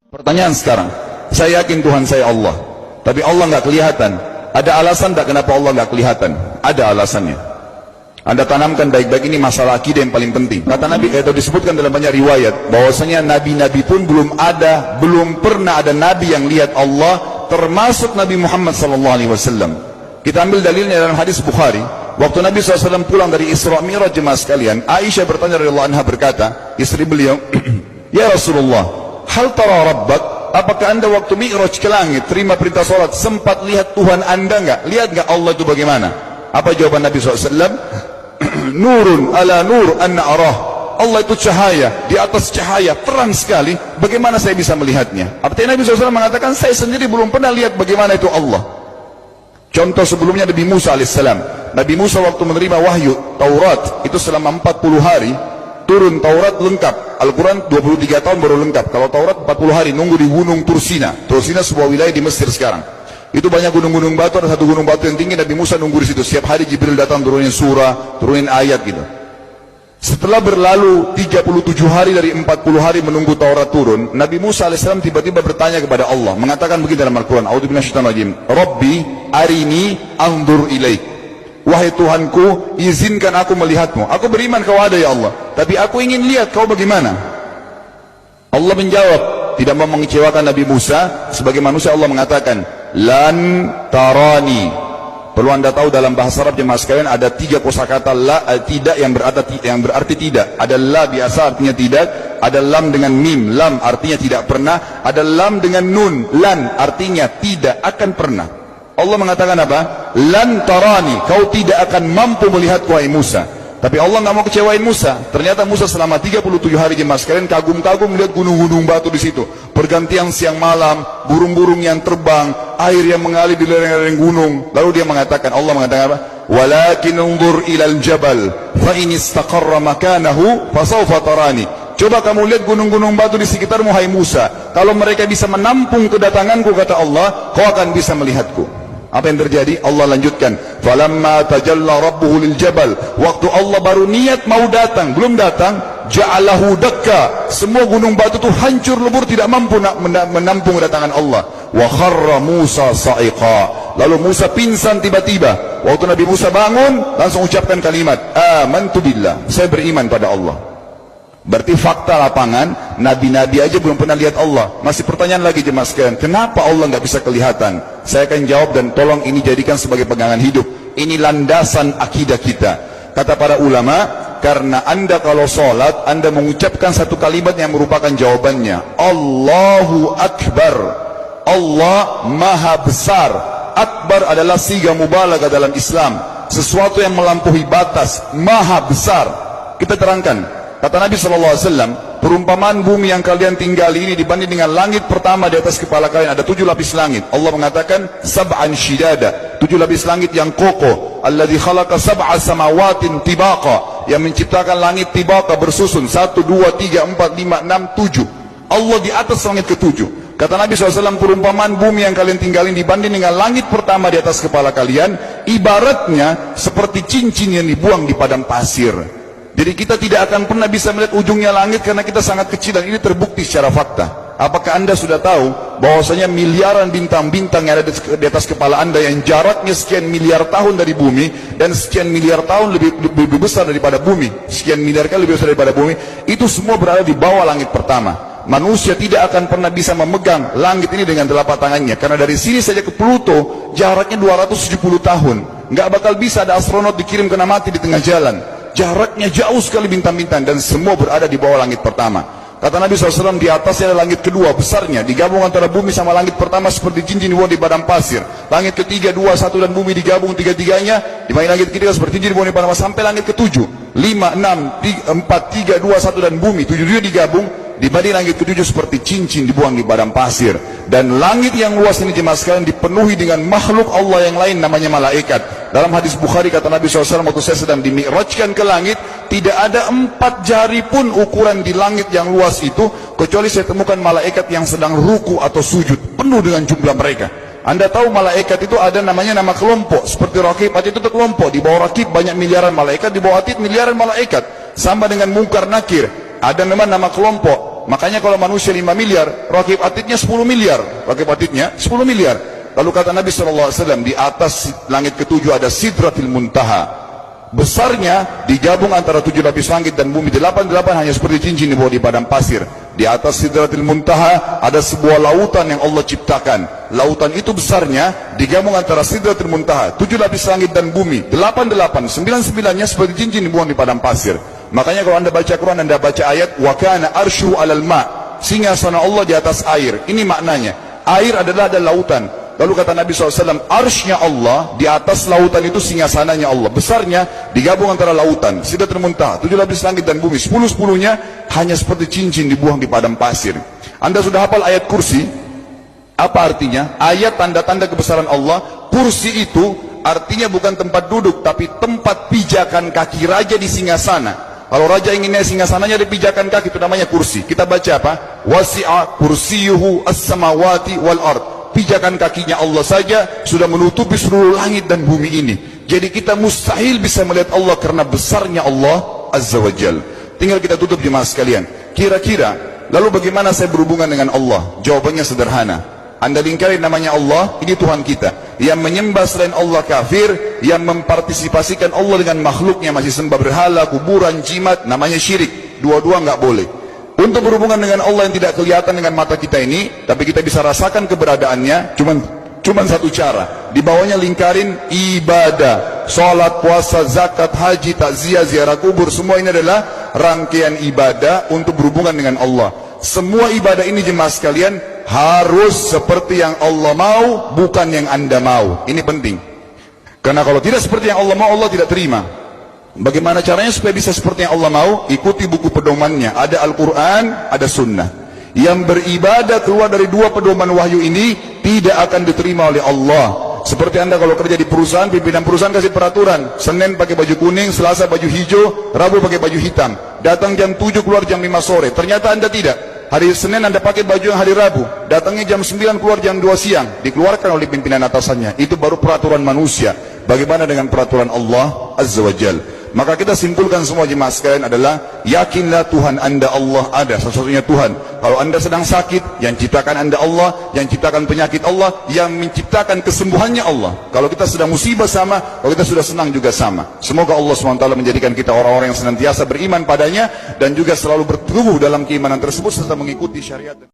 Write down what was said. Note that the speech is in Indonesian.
Pertanyaan sekarang, saya yakin Tuhan saya Allah, tapi Allah nggak kelihatan. Ada alasan tak kenapa Allah nggak kelihatan? Ada alasannya. Anda tanamkan baik-baik, ini masalah akidah yang paling penting. Kata Nabi, atau disebutkan dalam banyak riwayat, bahwasanya nabi-nabi pun belum pernah ada nabi yang lihat Allah, termasuk Nabi Muhammad SAW. Kita ambil dalilnya dalam hadis Bukhari. Waktu Nabi SAW pulang dari Isra Mi'raj, jemaah sekalian, Aisyah bertanya radhiyallahu anha, berkata, istri beliau, ya Rasulullah, hal tara rabbak, apakah anda waktu Mi'raj ke langit, terima perintah salat, sempat lihat Tuhan anda enggak? Lihat enggak Allah itu bagaimana? Apa jawaban Nabi SAW? Nurun ala nur anna arah. Allah itu cahaya, di atas cahaya, terang sekali, bagaimana saya bisa melihatnya? Artinya Nabi SAW mengatakan, saya sendiri belum pernah lihat bagaimana itu Allah. Contoh sebelumnya Nabi Musa alaihissalam. Nabi Musa waktu menerima wahyu Taurat, itu selama 40 hari, turun Taurat lengkap. Al-Quran 23 tahun baru lengkap. Kalau Taurat 40 hari, nunggu di gunung Tursina. Tursina sebuah wilayah di Mesir sekarang. Itu banyak gunung-gunung batu, ada satu gunung batu yang tinggi, Nabi Musa nunggu di situ. Setiap hari Jibril datang turunin surah, turunin ayat gitu. Setelah berlalu 37 hari dari 40 hari menunggu Taurat turun, Nabi Musa AS tiba-tiba bertanya kepada Allah, mengatakan begini dalam Al-Quran, A'udzubillahiminasyaitonirrajim, Rabbi arini anzur ilaik. Wahai Tuhanku, izinkan aku melihatmu. Aku beriman kau ada ya Allah, tapi aku ingin lihat kau bagaimana. Allah menjawab, tidak mau mengecewakan Nabi Musa. Sebagai manusia Allah mengatakan, lan tarani. Perlu anda tahu dalam bahasa Arab jemaah sekalian ada 3 kosakata la, tidak yang berarti tidak. Ada la biasa artinya tidak, ada lam dengan mim, lam artinya tidak pernah, ada lam dengan nun, lan artinya tidak akan pernah. Allah mengatakan apa? Lan tarani, kau tidak akan mampu melihatku wahai Musa. Tapi Allah nggak mau kecewain Musa. Ternyata Musa selama 37 hari jemaah sekalian kagum-kagum melihat gunung-gunung batu di situ. Pergantian siang malam, burung-burung yang terbang, air yang mengalir di lereng-lereng gunung. Lalu dia mengatakan, Allah mengatakan apa? Walakin unzur ilal jabal, fa in istaqarra makanahu fasawfa tarani. Coba kamu lihat gunung-gunung batu di sekitarmu hai Musa. Kalau mereka bisa menampung kedatanganku, kata Allah, kau akan bisa melihatku. Apa yang terjadi? Allah lanjutkan, falamma tajalla rabbuhu lil jabal, waktu Allah baru niat mau datang, belum datang, ja'alahu dakka, semua gunung batu itu hancur lebur, tidak mampu menampung kedatangan Allah. Wa kharra Musa sa'iqa, lalu Musa pingsan tiba-tiba. Waktu Nabi Musa bangun, langsung ucapkan kalimat, amantu billah, saya beriman pada Allah. Berarti fakta lapangan, nabi-nabi aja belum pernah lihat Allah. Masih pertanyaan lagi jemaah sekalian, kenapa Allah nggak bisa kelihatan? Saya akan jawab dan tolong ini jadikan sebagai pegangan hidup. Ini landasan akidah kita. Kata para ulama, karena anda kalau sholat, anda mengucapkan satu kalimat yang merupakan jawabannya. Allahu Akbar. Allah Maha Besar. Akbar adalah siga mubalaghah dalam Islam. Sesuatu yang melampaui batas, Maha Besar. Kita terangkan. Kata Nabi SAW, perumpamaan bumi yang kalian tinggali ini dibanding dengan langit pertama di atas kepala kalian, ada 7 lapis langit. Allah mengatakan, sab'an shidada, 7 lapis langit yang kokoh. Alladzi khalaqa sab'a samawatin tibaqa, yang menciptakan langit tibaqa bersusun, 1, 2, 3, 4, 5, 6, 7. Allah di atas langit ke-7. Kata Nabi SAW, perumpamaan bumi yang kalian tinggalin dibanding dengan langit pertama di atas kepala kalian, ibaratnya seperti cincin yang dibuang di padang pasir. Jadi kita tidak akan pernah bisa melihat ujungnya langit karena kita sangat kecil, dan ini terbukti secara fakta. Apakah anda sudah tahu bahwasanya miliaran bintang-bintang yang ada di atas kepala anda yang jaraknya sekian miliar tahun dari bumi, dan sekian miliar tahun lebih besar daripada bumi, sekian miliar kali lebih besar daripada bumi, itu semua berada di bawah langit pertama. Manusia tidak akan pernah bisa memegang langit ini dengan telapak tangannya, karena dari sini saja ke Pluto jaraknya 270 tahun. Nggak bakal bisa ada astronot dikirim kena mati di tengah jalan. Jaraknya jauh sekali bintang-bintang, dan semua berada di bawah langit pertama. Kata Nabi SAW, di atasnya ada langit kedua besarnya, digabung antara bumi sama langit pertama seperti cincin dibuang di padang pasir. Langit ketiga, 2, 1 dan bumi digabung tiga-tiganya, di mana langit ketiga seperti cincin dibuang di padang pasir, sampai langit ke-7, 5, 6, 4, 3, 2, 1 dan bumi 7 digabung, dibanding langit ke-7 seperti cincin dibuang di padang pasir. Dan langit yang luas ini jemaah sekalian dipenuhi dengan makhluk Allah yang lain namanya malaikat. Dalam hadis Bukhari kata Nabi SAW, waktu saya sedang dimi'rajkan ke langit, tidak ada 4 jari pun ukuran di langit yang luas itu, kecuali saya temukan malaikat yang sedang ruku atau sujud, penuh dengan jumlah mereka. Anda tahu malaikat itu ada namanya nama kelompok, seperti Rakib, Atid itu kelompok. Di bawah Rakib banyak miliaran malaikat, di bawah Atid miliaran malaikat. Sama dengan Munkar Nakir, ada memang nama kelompok. Makanya kalau manusia 5 miliar, rakib atidnya 10 miliar. Rakib atidnya 10 miliar. Lalu kata Nabi SAW, di atas langit ketujuh ada Sidratil Muntaha. Besarnya digabung antara 7 lapis langit dan bumi, 8 hanya seperti cincin di bawah di padang pasir. Di atas Sidratil Muntaha ada sebuah lautan yang Allah ciptakan. Lautan itu besarnya digabung antara Sidratil Muntaha, 7 lapis langit dan bumi, 8, 9-9-nya seperti cincin dibuang di padang pasir. Makanya kalau anda baca Quran, anda baca ayat wa kana arsyu 'alal ma', singgasana Allah di atas air. Ini maknanya, air adalah ada lautan. Lalu kata Nabi SAW, arsy-nya Allah di atas lautan itu singgasananya Allah. Besarnya digabung antara lautan, Sidratul Muntaha, 7 lapis langit dan bumi, 10-10-nya hanya seperti cincin dibuang di padang pasir. Anda sudah hafal ayat kursi? Apa artinya? Ayat tanda-tanda kebesaran Allah. Kursi itu artinya bukan tempat duduk, tapi tempat pijakan kaki raja di singgasana. Kalau raja inginnya singgasananya ada pijakan kaki, itu namanya kursi. Kita baca apa? Wasi'a kursiyuhu as-samawati wal ard. Pijakan kakinya Allah saja sudah menutupi seluruh langit dan bumi ini. Jadi kita mustahil bisa melihat Allah karena besarnya Allah Azza wa Jal. Tinggal kita tutup jemaah sekalian. Kira-kira, lalu bagaimana saya berhubungan dengan Allah? Jawabannya sederhana. Anda lingkari namanya Allah, ini Tuhan kita. Yang menyembah selain Allah kafir, yang mempartisipasikan Allah dengan makhluknya, masih sembah berhala, kuburan, jimat, namanya syirik. Dua-dua nggak boleh. Untuk berhubungan dengan Allah yang tidak kelihatan dengan mata kita ini, tapi kita bisa rasakan keberadaannya, cuman satu cara. Di bawahnya lingkarin ibadah, sholat, puasa, zakat, haji, takziah, ziarah kubur, semua ini adalah rangkaian ibadah untuk berhubungan dengan Allah. Semua ibadah ini jemaah sekalian harus seperti yang Allah mau, bukan yang Anda mau. Ini penting. Karena kalau tidak seperti yang Allah mau, Allah tidak terima. Bagaimana caranya supaya bisa seperti yang Allah mau? Ikuti buku pedomannya. Ada Al-Quran, ada Sunnah. Yang beribadah keluar dari 2 pedoman wahyu ini tidak akan diterima oleh Allah. Seperti Anda kalau kerja di perusahaan, pimpinan perusahaan kasih peraturan, Senin pakai baju kuning, Selasa baju hijau, Rabu pakai baju hitam. Datang jam 7, keluar jam 5 sore. Ternyata Anda tidak. Hari Senin Anda pakai baju yang hari Rabu, datangnya jam 9, keluar jam 2 siang. Dikeluarkan oleh pimpinan atasannya. Itu baru peraturan manusia. Bagaimana dengan peraturan Allah Azza wa Jal? Maka kita simpulkan semua jemaah sekalian adalah, yakinlah Tuhan Anda Allah ada, satu-satunya Tuhan. Kalau Anda sedang sakit, yang ciptakan Anda Allah, yang ciptakan penyakit Allah, yang menciptakan kesembuhannya Allah. Kalau kita sedang musibah sama, kalau kita sudah senang juga sama. Semoga Allah SWT menjadikan kita orang-orang yang senantiasa beriman padanya, dan juga selalu bertumbuh dalam keimanan tersebut serta mengikuti syariat.